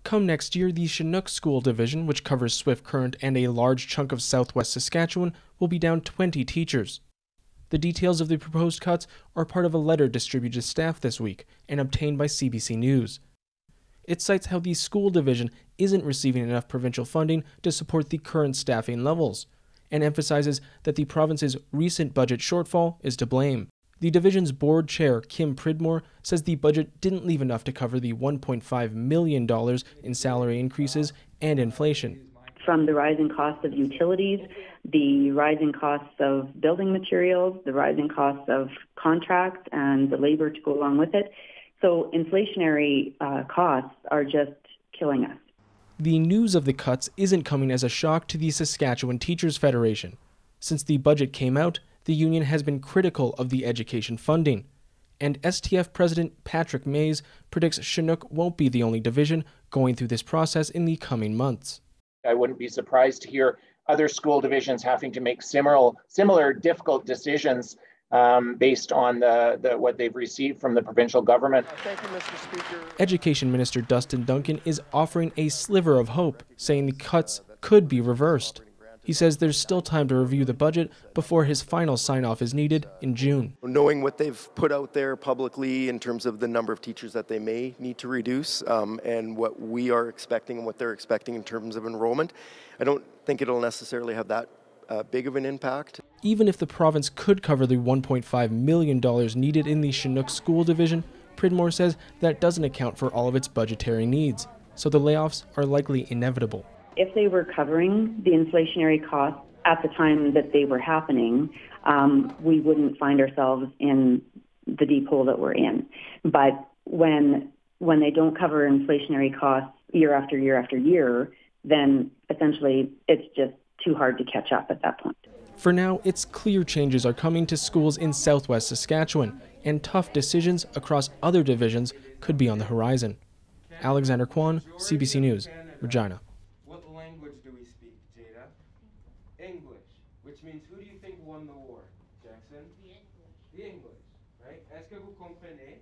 Come next year, the Chinook School Division, which covers Swift Current and a large chunk of southwest Saskatchewan, will be down 20 teachers. The details of the proposed cuts are part of a letter distributed to staff this week and obtained by CBC News. It cites how the school division isn't receiving enough provincial funding to support the current staffing levels, and emphasizes that the province's recent budget shortfall is to blame. The division's board chair, Kim Pridmore, says the budget didn't leave enough to cover the $1.5 million in salary increases and inflation. From the rising costs of utilities, the rising costs of building materials, the rising costs of contracts and the labor to go along with it. So inflationary costs are just killing us. The news of the cuts isn't coming as a shock to the Saskatchewan Teachers Federation. Since the budget came out, the union has been critical of the education funding. And STF President Patrick Mays predicts Chinook won't be the only division going through this process in the coming months. I wouldn't be surprised to hear other school divisions having to make similar difficult decisions based on what they've received from the provincial government. Thank you, Mr. Speaker. Education Minister Dustin Duncan is offering a sliver of hope, saying the cuts could be reversed. He says there's still time to review the budget before his final sign-off is needed in June. Knowing what they've put out there publicly in terms of the number of teachers that they may need to reduce and what we are expecting and what they're expecting in terms of enrollment, I don't think it'll necessarily have that big of an impact. Even if the province could cover the $1.5 million needed in the Chinook School Division, Pridmore says that doesn't account for all of its budgetary needs, so the layoffs are likely inevitable. If they were covering the inflationary costs at the time that they were happening, we wouldn't find ourselves in the deep hole that we're in. But when they don't cover inflationary costs year after year after year, then essentially it's just too hard to catch up at that point. For now, it's clear changes are coming to schools in southwest Saskatchewan, and tough decisions across other divisions could be on the horizon. Alexander Kwan, CBC News, Regina. What language do we speak, Jada? English, which means who do you think won the war, Jackson? The English. The English, right? Est-ce que vous comprenez?